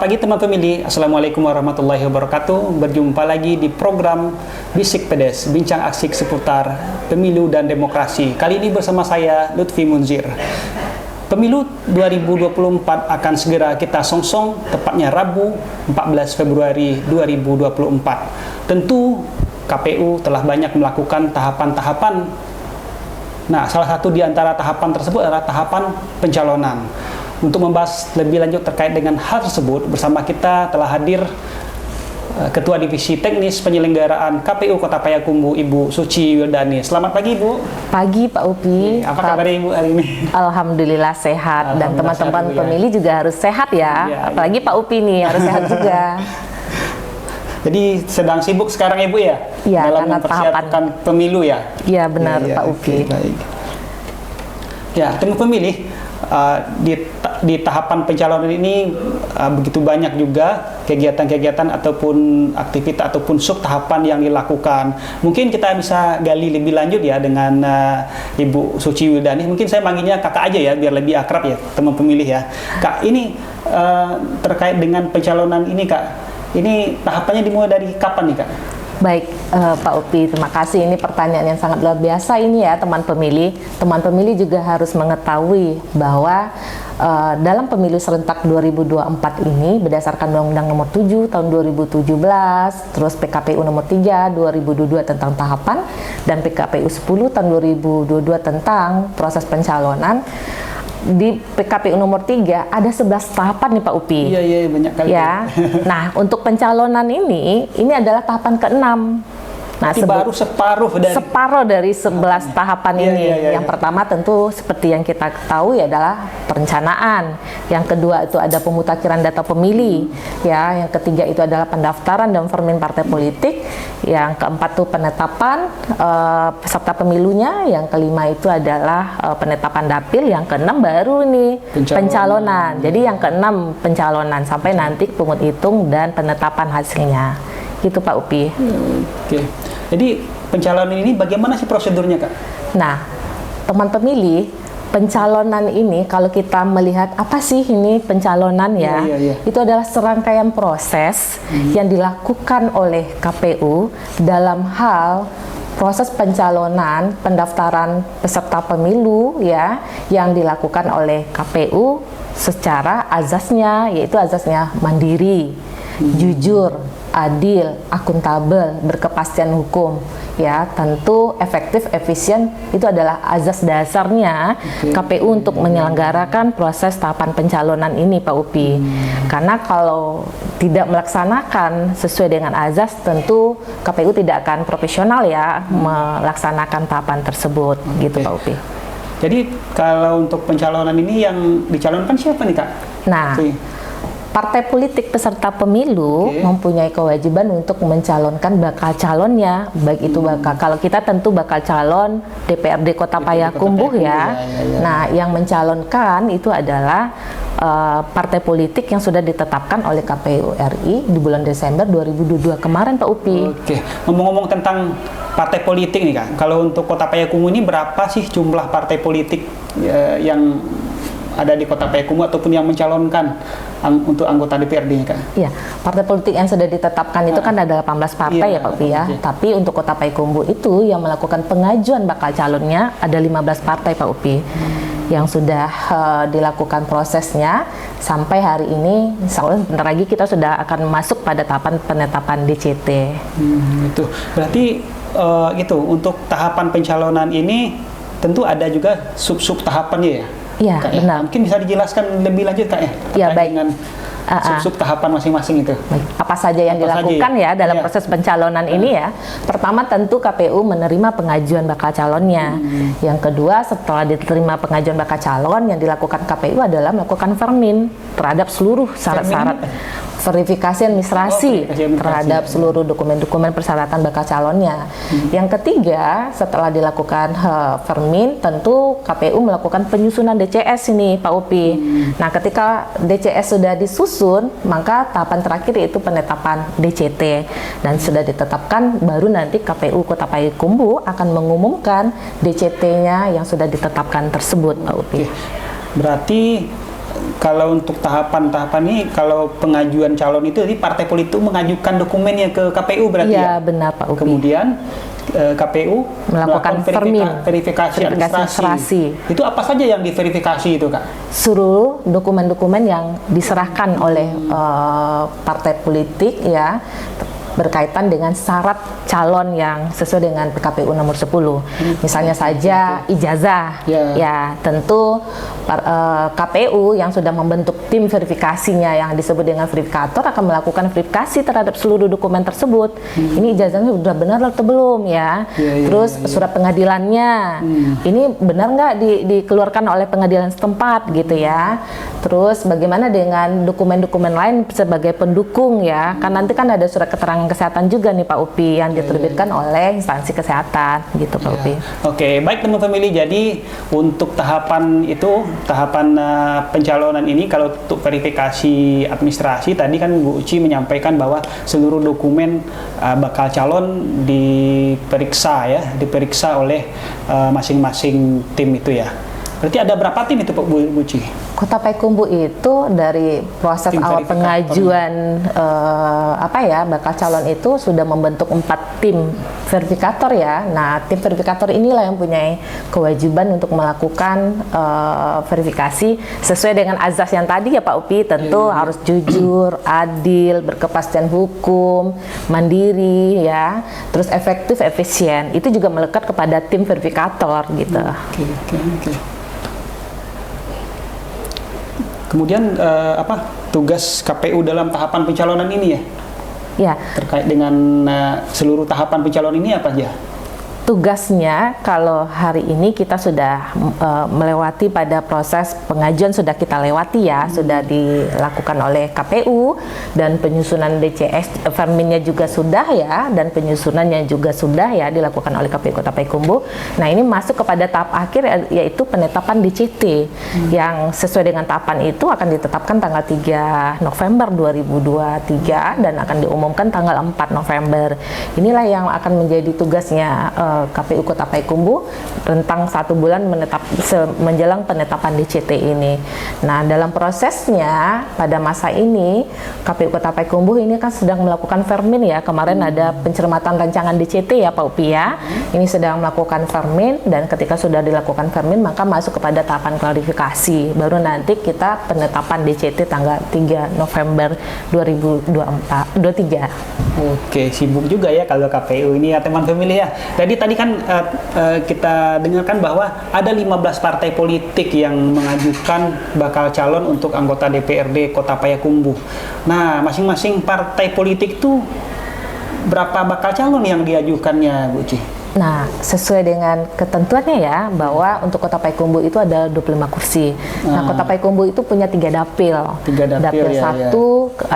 pagi teman pemilih, Assalamualaikum warahmatullahi wabarakatuh. Berjumpa lagi di program Bisik Pedes, bincang asik seputar pemilu dan demokrasi. Kali ini bersama saya Lutfi Munzir. Pemilu 2024 akan segera kita songsong, tepatnya Rabu 14 Februari 2024. Tentu KPU telah banyak melakukan tahapan-tahapan. Nah, salah satu di antara tahapan tersebut adalah tahapan pencalonan. Untuk membahas lebih lanjut terkait dengan hal tersebut, bersama kita telah hadir Ketua Divisi Teknis Penyelenggaraan KPU Kota Payakumbuh, Ibu Suci Wildani. Selamat pagi, Ibu. Pagi, Pak Upi. Apa kabar Ibu hari ini? Alhamdulillah sehat. Dan teman-teman pemilih juga harus sehat ya. Apalagi Pak Upi nih harus sehat juga. Jadi sedang sibuk sekarang Ibu ya? Iya, dalam mempersiapkan pemilu ya? Iya, benar Pak Upi. Baik. Ya, teman pemilih, di tahapan pencalonan ini begitu banyak juga kegiatan-kegiatan ataupun aktivitas ataupun sub tahapan yang dilakukan. Mungkin kita bisa gali lebih lanjut ya dengan Ibu Suci Wildani. Mungkin saya manggilnya kakak aja ya biar lebih akrab ya teman pemilih ya. Kak, ini terkait dengan pencalonan ini Kak, ini tahapannya dimulai dari kapan nih Kak? Baik, Pak Upi, terima kasih. Ini pertanyaan yang sangat luar biasa ini ya, teman pemilih. Teman pemilih juga harus mengetahui bahwa dalam pemilu serentak 2024 ini berdasarkan Undang-Undang Nomor 7 Tahun 2017, terus PKPU Nomor 3 2022 tentang tahapan, dan PKPU 10 Tahun 2022 tentang proses pencalonan. Di PKPU nomor 3 ada 11 tahapan nih Pak Upi. Iya, banyak kali. Ya. Nah, untuk pencalonan ini adalah tahapan ke-6. Nah, baru separuh dari 11 tahapan ini. Yang pertama tentu seperti yang kita ketahui adalah perencanaan. Yang kedua itu ada pemutakhiran data pemilih. Ya, yang ketiga itu adalah pendaftaran dan formin partai politik. Yang keempat itu penetapan peserta pemilunya. Yang kelima itu adalah penetapan dapil. Yang keenam baru ini pencalonan. Jadi yang keenam pencalonan sampai nanti pungut hitung dan penetapan hasilnya. Gitu Pak Upi. Oke. Jadi pencalonan ini bagaimana sih prosedurnya Kak? Nah, teman pemilih, pencalonan ini kalau kita melihat apa sih ini pencalonan ya, itu adalah serangkaian proses yang dilakukan oleh KPU dalam hal proses pencalonan, pendaftaran peserta pemilu ya, yang dilakukan oleh KPU secara azasnya, yaitu azasnya mandiri, jujur, adil, akuntabel, berkepastian hukum. Ya, tentu efektif, efisien itu adalah azas dasarnya KPU untuk menyelenggarakan proses tahapan pencalonan ini Pak Upi. Karena kalau tidak melaksanakan sesuai dengan azas, tentu KPU tidak akan profesional ya melaksanakan tahapan tersebut. Gitu Pak Upi. Jadi kalau untuk pencalonan ini yang dicalonkan siapa nih Kak? Nah, partai politik peserta pemilu mempunyai kewajiban untuk mencalonkan bakal calonnya, baik itu kalau kita tentu bakal calon DPRD Kota Payakumbuh ya. Nah, yang mencalonkan itu adalah partai politik yang sudah ditetapkan oleh KPU RI di bulan Desember 2022 kemarin Pak Upi. Oke, ngomong-ngomong tentang partai politik nih Kak, kalau untuk Kota Payakumbuh ini berapa sih jumlah partai politik yang ada di Kota Payakumbuh ataupun yang mencalonkan untuk anggota DPRD-nya Kak? Iya, partai politik yang sudah ditetapkan itu kan ada 18 partai ya Pak Upi ya. Tapi untuk Kota Payakumbuh itu yang melakukan pengajuan bakal calonnya ada 15 partai Pak Upi. Yang sudah dilakukan prosesnya sampai hari ini, insya Allah sebentar lagi kita sudah akan masuk pada tahapan penetapan DCT. Itu berarti itu untuk tahapan pencalonan ini tentu ada juga sub-sub tahapannya ya? Iya, benar. Mungkin bisa dijelaskan lebih lanjut Kak ya? Iya, baik. Dengan sub-sub tahapan masing-masing itu. Apa saja yang dilakukan ya dalam proses pencalonan ini ya. Pertama tentu KPU menerima pengajuan bakal calonnya. Yang kedua, setelah diterima pengajuan bakal calon, yang dilakukan KPU adalah melakukan vermin terhadap seluruh syarat-syarat verifikasi administrasi terhadap seluruh dokumen-dokumen persyaratan bakal calonnya. Yang ketiga, setelah dilakukan vermin, tentu KPU melakukan penyusunan DCS ini Pak Upi. Nah, ketika DCS sudah disusun, maka tahapan terakhir yaitu penetapan DCT, dan sudah ditetapkan baru nanti KPU Kota Payakumbuh akan mengumumkan DCT-nya yang sudah ditetapkan tersebut Pak Upi. Berarti kalau untuk tahapan-tahapan ini, kalau pengajuan calon itu, jadi partai politik mengajukan dokumennya ke KPU berarti ya? Iya, benar Pak Upi. Kemudian KPU melakukan verifikasi administrasi. Itu apa saja yang diverifikasi itu, Kak? Seluruh dokumen-dokumen yang diserahkan oleh partai politik ya, berkaitan dengan syarat calon yang sesuai dengan PKPU nomor 10. Misalnya saja ijazah. Ya, tentu KPU yang sudah membentuk tim verifikasinya yang disebut dengan verifikator akan melakukan verifikasi terhadap seluruh dokumen tersebut. Ini ijazahnya sudah benar atau belum ya. Terus surat pengadilannya. Ini benar nggak dikeluarkan oleh pengadilan setempat gitu ya. Terus bagaimana dengan dokumen-dokumen lain sebagai pendukung ya. Kan nanti kan ada surat keterangan kesehatan juga nih Pak Upi yang diterbitkan oleh instansi kesehatan gitu Pak Upi. Oke, baik teman family. Jadi untuk tahapan itu, tahapan pencalonan ini, kalau untuk verifikasi administrasi tadi kan Bu Uci menyampaikan bahwa seluruh dokumen bakal calon diperiksa oleh masing-masing tim itu ya. Berarti ada berapa tim itu Pak Bu Uci? Kota Payakumbuh itu dari proses tim awal pengajuan bakal calon itu sudah membentuk 4 tim verifikator ya. Nah, tim verifikator inilah yang punya kewajiban untuk melakukan verifikasi sesuai dengan azas yang tadi ya Pak Upi. Tentu harus jujur, adil, berkepastian hukum, mandiri ya, terus efektif, efisien. Itu juga melekat kepada tim verifikator gitu. Oke. Kemudian tugas KPU dalam tahapan pencalonan ini ya? Ya. Terkait dengan seluruh tahapan pencalonan ini apa aja? Tugasnya kalau hari ini kita sudah melewati pada proses pengajuan, sudah kita lewati ya, sudah dilakukan oleh KPU dan penyusunan DCS Verminnya juga sudah ya, dan penyusunannya juga sudah ya dilakukan oleh KPU Kota Payakumbuh. Nah, ini masuk kepada tahap akhir yaitu penetapan DCT yang sesuai dengan tahapan itu akan ditetapkan tanggal 3 November 2023 dan akan diumumkan tanggal 4 November. Inilah yang akan menjadi tugasnya KPU Kota Payakumbuh rentang 1 bulan menjelang penetapan DCT ini. Nah, dalam prosesnya pada masa ini KPU Kota Payakumbuh ini kan sedang melakukan Vermin ya. Kemarin ada pencermatan rancangan DCT ya Pak Upi ya. Ini sedang melakukan Vermin, dan ketika sudah dilakukan Vermin maka masuk kepada tahapan klarifikasi. Baru nanti kita penetapan DCT tanggal 3 November 2023. Oke, sibuk juga ya kalau KPU ini ya teman pemilih ya. Jadi tadi kan kita dengarkan bahwa ada 15 partai politik yang mengajukan bakal calon untuk anggota DPRD Kota Payakumbuh. Nah, masing-masing partai politik itu berapa bakal calon yang diajukannya, Bu Ci? Nah, sesuai dengan ketentuannya ya, bahwa untuk Kota Payakumbuh itu ada 25 kursi. Nah, Kota Payakumbuh itu punya 3 dapil. Dapil ya, 1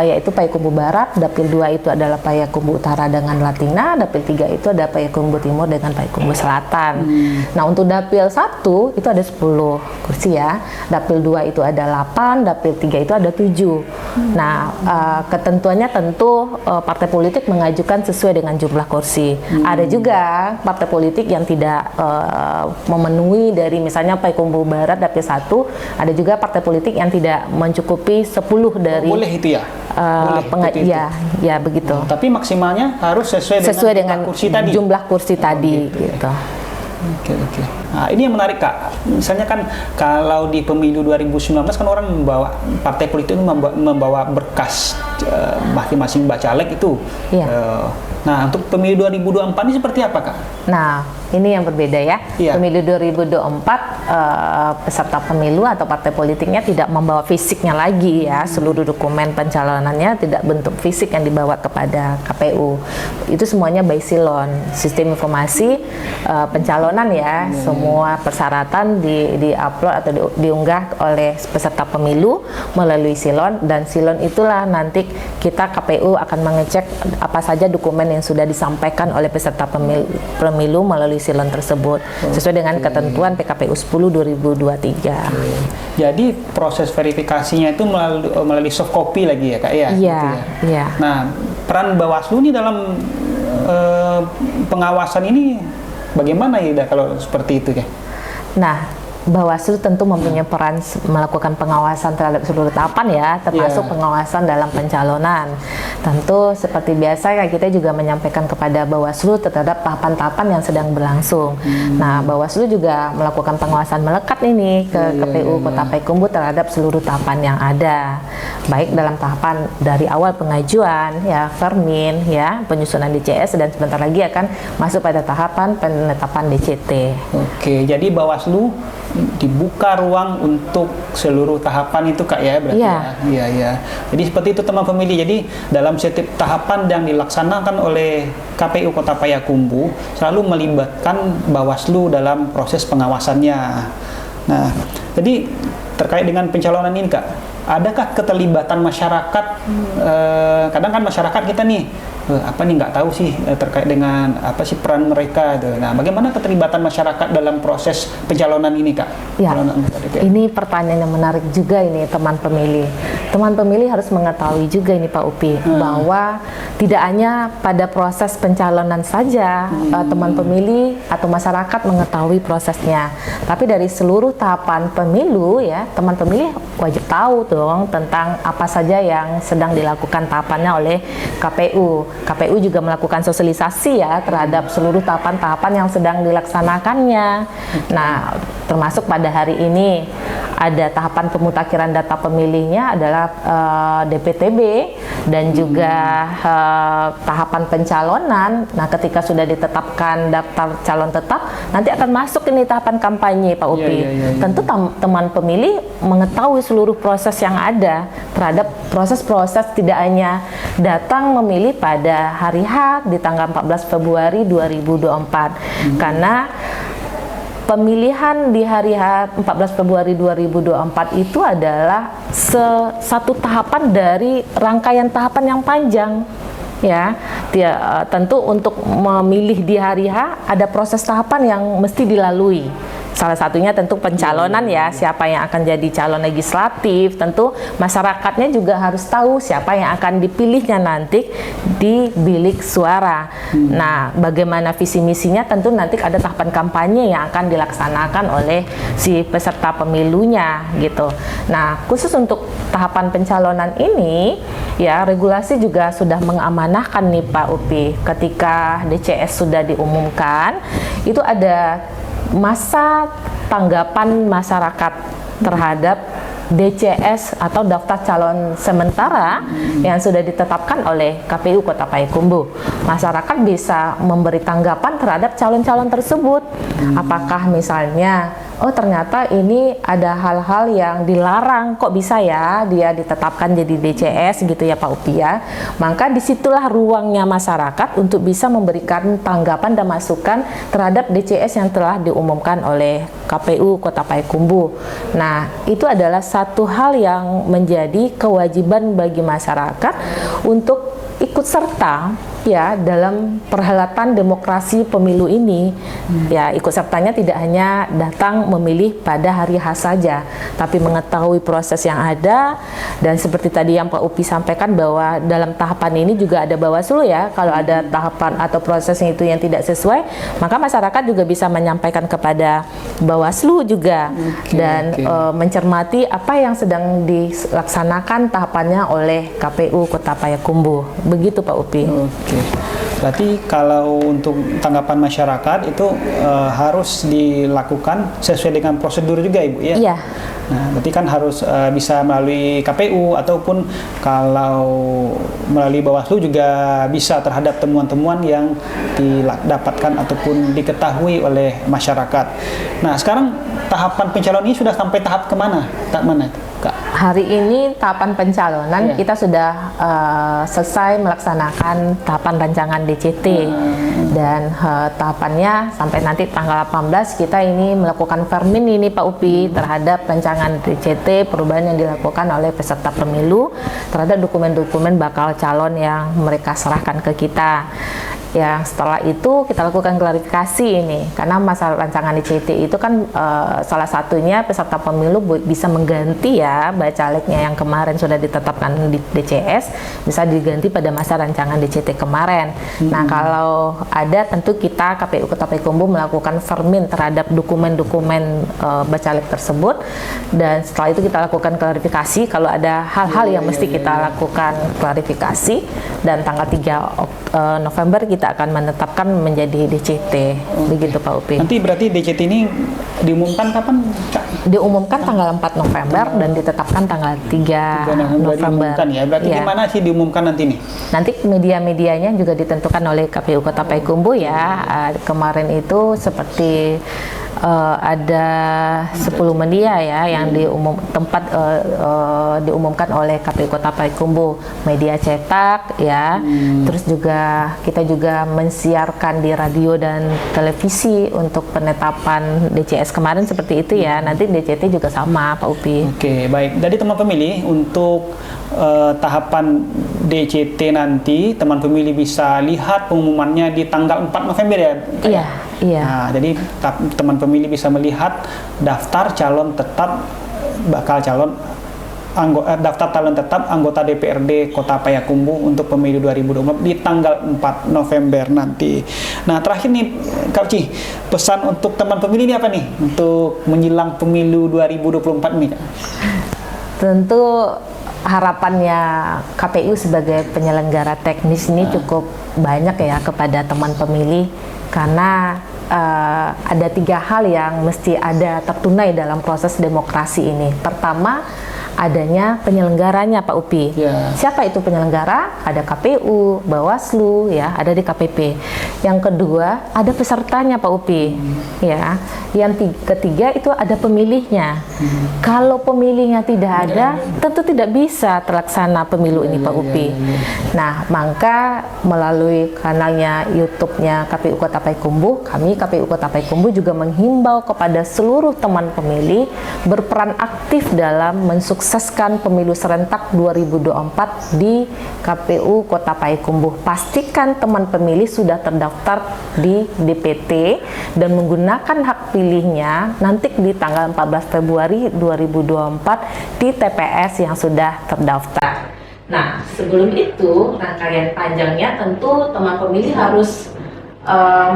yaitu Payakumbuh Barat, dapil 2 itu adalah Payakumbuh Utara dengan Latina, dapil 3 itu ada Payakumbuh Timur dengan Payakumbuh Selatan. Nah, untuk dapil 1 itu ada 10 kursi ya. Dapil 2 itu ada 8, dapil 3 itu ada 7. Nah, ketentuannya tentu partai politik mengajukan sesuai dengan jumlah kursi. Ada juga partai politik yang tidak memenuhi dari misalnya Payakumbuh Barat dapil 1, ada juga partai politik yang tidak mencukupi 10 dari boleh itu ya? Ya begitu. Tapi maksimalnya harus sesuai dengan kursi tadi. Jumlah kursi tadi gitu. Oke. Nah, ini yang menarik Kak. Misalnya kan kalau di pemilu 2019 kan orang membawa, partai politik itu membawa berkas masing-masing bacalek itu. Iya. Nah, untuk pemilu 2024 ini seperti apa Kak? Nah, ini yang berbeda ya. Iya. Pemilu 2024 peserta pemilu atau partai politiknya tidak membawa fisiknya lagi ya. Seluruh dokumen pencalonannya tidak bentuk fisik yang dibawa kepada KPU. Itu semuanya by silon, sistem informasi pencalonan ya. Semua persyaratan di-upload atau diunggah oleh peserta pemilu melalui silon, dan silon itulah nanti kita KPU akan mengecek apa saja dokumen yang sudah disampaikan oleh peserta pemilu melalui silon tersebut sesuai dengan ketentuan PKPU 10 2023. Jadi proses verifikasinya itu melalui soft copy lagi ya Kak ya? Iya. Nah, peran Bawaslu ini dalam pengawasan ini bagaimana ya kalau seperti itu ya? Nah, Bawaslu tentu mempunyai peran melakukan pengawasan terhadap seluruh tahapan ya, termasuk pengawasan dalam pencalonan. Tentu seperti biasa ya, kita juga menyampaikan kepada Bawaslu terhadap tahapan-tahapan yang sedang berlangsung. Nah, Bawaslu juga melakukan pengawasan melekat ini ke KPU Kota Payakumbuh terhadap seluruh tahapan yang ada, baik dalam tahapan dari awal pengajuan ya, Vermin ya, penyusunan DCS, dan sebentar lagi akan masuk pada tahapan penetapan DCT. Oke, jadi Bawaslu dibuka ruang untuk seluruh tahapan itu Kak ya, berarti ya. Iya. Jadi seperti itu teman pemilih. Jadi dalam setiap tahapan yang dilaksanakan oleh KPU Kota Payakumbuh selalu melibatkan Bawaslu dalam proses pengawasannya. Nah, jadi terkait dengan pencalonan ini Kak, adakah keterlibatan masyarakat? Kadang kan masyarakat kita nih apa nih nggak tahu sih terkait dengan apa sih peran mereka itu. Nah, bagaimana keterlibatan masyarakat dalam proses pencalonan ini Kak? Ya, ini pertanyaan yang menarik juga ini teman pemilih. Teman pemilih harus mengetahui juga ini Pak Upi, bahwa tidak hanya pada proses pencalonan saja teman pemilih atau masyarakat mengetahui prosesnya, tapi dari seluruh tahapan pemilu ya, teman pemilih wajib tahu dong tentang apa saja yang sedang dilakukan tahapannya oleh KPU. KPU juga melakukan sosialisasi ya terhadap seluruh tahapan-tahapan yang sedang dilaksanakannya. Nah, termasuk pada hari ini ada tahapan pemutakhiran data pemilihnya adalah DPTB dan juga tahapan pencalonan. Nah, ketika sudah ditetapkan daftar calon tetap, nanti akan masuk ini tahapan kampanye Pak Upi. Tentu teman pemilih mengetahui seluruh proses yang ada terhadap proses-proses, tidak hanya datang memilih pada hari H di tanggal 14 Februari 2024 karena pemilihan di hari H 14 Februari 2024 itu adalah satu tahapan dari rangkaian tahapan yang panjang ya. Tentu untuk memilih di hari H ada proses tahapan yang mesti dilalui. Salah satunya tentu pencalonan ya, siapa yang akan jadi calon legislatif. Tentu masyarakatnya juga harus tahu siapa yang akan dipilihnya nanti di bilik suara. Nah, bagaimana visi misinya, tentu nanti ada tahapan kampanye yang akan dilaksanakan oleh si peserta pemilunya gitu. Nah, khusus untuk tahapan pencalonan ini ya, regulasi juga sudah mengamanahkan nih Pak Upi, ketika DCS sudah diumumkan itu ada masa tanggapan masyarakat terhadap DCS atau daftar calon sementara yang sudah ditetapkan oleh KPU Kota Payakumbuh. Masyarakat bisa memberi tanggapan terhadap calon-calon tersebut. Apakah misalnya, oh ternyata ini ada hal-hal yang dilarang, kok bisa ya dia ditetapkan jadi DCS gitu ya Pak Upi ya. Maka disitulah ruangnya masyarakat untuk bisa memberikan tanggapan dan masukan terhadap DCS yang telah diumumkan oleh KPU Kota Payakumbuh. Nah, itu adalah satu hal yang menjadi kewajiban bagi masyarakat untuk ikut serta ya dalam perhelatan demokrasi pemilu ini. Ya, ikut sertanya tidak hanya datang memilih pada hari H saja, tapi mengetahui proses yang ada. Dan seperti tadi yang Pak Upi sampaikan bahwa dalam tahapan ini juga ada Bawaslu ya. Kalau ada tahapan atau prosesnya itu yang tidak sesuai, maka masyarakat juga bisa menyampaikan kepada Bawaslu juga dan mencermati apa yang sedang dilaksanakan tahapannya oleh KPU Kota Payakumbuh. Begitu Pak Upi. Berarti kalau untuk tanggapan masyarakat itu harus dilakukan sesuai dengan prosedur juga Ibu ya? Iya. Nah, berarti kan harus bisa melalui KPU ataupun kalau melalui Bawaslu juga bisa terhadap temuan-temuan yang didapatkan ataupun diketahui oleh masyarakat. Nah, sekarang tahapan pencalonan ini sudah sampai tahap kemana? Tahap mana itu, Kak? Hari ini tahapan pencalonan kita sudah selesai melaksanakan tahapan rancangan DCT dan tahapannya sampai nanti tanggal 18 kita ini melakukan Vermin ini Pak Upi terhadap rancangan DCT, perubahan yang dilakukan oleh peserta pemilu terhadap dokumen-dokumen bakal calon yang mereka serahkan ke kita. Ya, setelah itu kita lakukan klarifikasi ini, karena masalah rancangan DCT itu kan salah satunya peserta pemilu bisa mengganti ya bacaleknya yang kemarin sudah ditetapkan di DCS, bisa diganti pada masa rancangan DCT kemarin. Nah, kalau ada tentu kita KPU Kota Payakumbuh melakukan vermin terhadap dokumen-dokumen bacalek tersebut, dan setelah itu kita lakukan klarifikasi kalau ada hal-hal yang mesti kita lakukan klarifikasi, dan tanggal 3 November kita akan menetapkan menjadi DCT. Begitu Pak Upi. Nanti berarti DCT ini diumumkan kapan, Kak? Diumumkan tanggal 4 November dan ditetapkan tanggal 3 November. Ya. Berarti gimana sih diumumkan nanti nih? Nanti media-medianya juga ditentukan oleh KPU Kota Payakumbuh ya. Kemarin itu seperti ada 10 media ya yang diumumkan oleh KPU Kota Payakumbuh, media cetak ya. Terus juga kita juga mensiarkan di radio dan televisi untuk penetapan DCS kemarin seperti itu ya. Nanti DCT juga sama Pak Upi. Oke, baik. Jadi teman pemilih untuk tahapan DCT nanti teman pemilih bisa lihat pengumumannya di tanggal 4 November ya? Iya, iya. Nah, jadi teman pemilih bisa melihat daftar calon tetap daftar calon tetap anggota DPRD Kota Payakumbuh untuk pemilu 2024 di tanggal 4 November nanti. Nah, terakhir nih Kak Uci, pesan untuk teman pemilih ini apa nih untuk menjelang pemilu 2024 nih, Kak? Tentu harapannya KPU sebagai penyelenggara teknis ini cukup banyak ya kepada teman pemilih, karena ada 3 hal yang mesti ada tertunai dalam proses demokrasi ini. Pertama, adanya penyelenggaranya Pak Upi. Siapa itu penyelenggara? Ada KPU, Bawaslu ya, ada di KPP. Yang kedua, ada pesertanya Pak Upi. Ya. Yang ketiga itu ada pemilihnya. Kalau pemilihnya tidak ada, tentu tidak bisa terlaksana pemilu ini Pak Upi. Nah, maka melalui kanalnya YouTube-nya KPU Kota Payakumbuh, kami KPU Kota Payakumbuh juga menghimbau kepada seluruh teman pemilih berperan aktif dalam mensukseskan pemilu serentak 2024 di KPU Kota Payakumbuh. Pastikan teman pemilih sudah terdaftar di DPT dan menggunakan hak pilihnya nanti di tanggal 14 Februari 2024 di TPS yang sudah terdaftar. Nah, sebelum itu rangkaian panjangnya tentu teman pemilih harus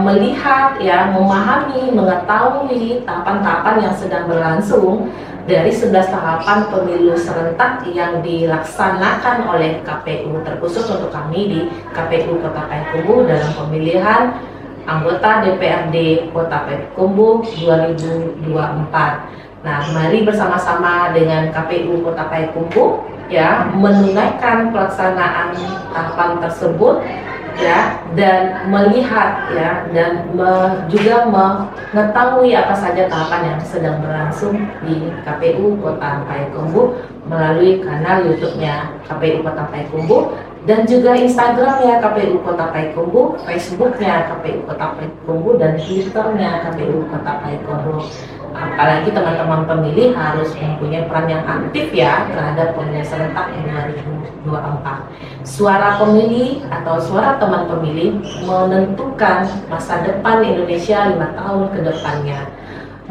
melihat ya, memahami, mengetahui tahapan-tahapan yang sedang berlangsung dari 11 tahapan pemilu serentak yang dilaksanakan oleh KPU, terkhusus untuk kami di KPU Kota Payakumbuh dalam pemilihan anggota DPRD Kota Payakumbuh 2024. Nah, mari bersama-sama dengan KPU Kota Payakumbuh ya menunaikan pelaksanaan tahapan tersebut ya, dan melihat ya, dan juga mengetahui apa saja tahapan yang sedang berlangsung di KPU Kota Payakumbuh melalui kanal YouTube-nya KPU Kota Payakumbuh dan juga Instagram-nya KPU Kota Payakumbuh, Facebook-nya KPU Kota Payakumbuh, dan Twitter-nya KPU Kota Payakumbuh. Apalagi teman-teman pemilih harus mempunyai peran yang aktif ya terhadap pemilu serentak 2024. Suara pemilih atau suara teman pemilih menentukan masa depan Indonesia 5 tahun ke depannya.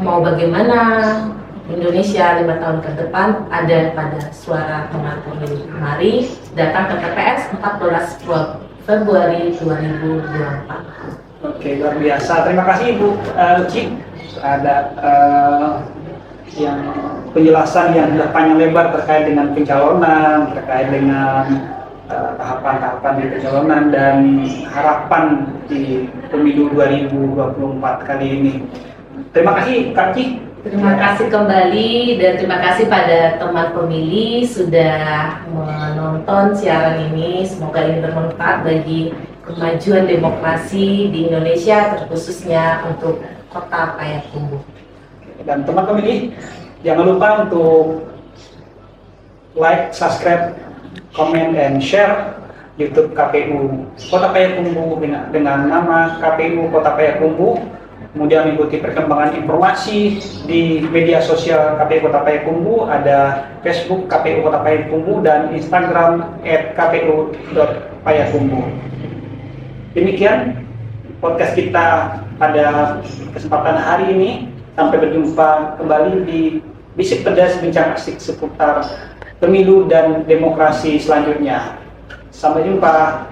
Mau bagaimana Indonesia 5 tahun ke depan ada pada suara teman pemilih. Mari datang ke TPS 14 Februari 2024. Oke, luar biasa. Terima kasih Ibu Uci. Ada yang penjelasan yang sudah panjang lebar terkait dengan pencalonan, terkait dengan tahapan-tahapan di pencalonan dan harapan di pemilu 2024 kali ini. Terima kasih Kak Uci. Terima kasih kembali dan terima kasih pada teman pemilih sudah menonton siaran ini. Semoga ini bermanfaat bagi kemajuan demokrasi di Indonesia, terkhususnya untuk Kota Payakumbuh. Dan teman pemilih, jangan lupa untuk like, subscribe, comment, and share YouTube KPU Kota Payakumbuh dengan nama KPU Kota Payakumbuh. Kemudian mengikuti perkembangan informasi di media sosial KPU Kota Payakumbuh, ada Facebook KPU Kota Payakumbuh dan Instagram @kpu.payakumbuh. Demikian podcast kita pada kesempatan hari ini. Sampai berjumpa kembali di Bisik Pedas, bincang asik seputar pemilu dan demokrasi selanjutnya. Sampai jumpa.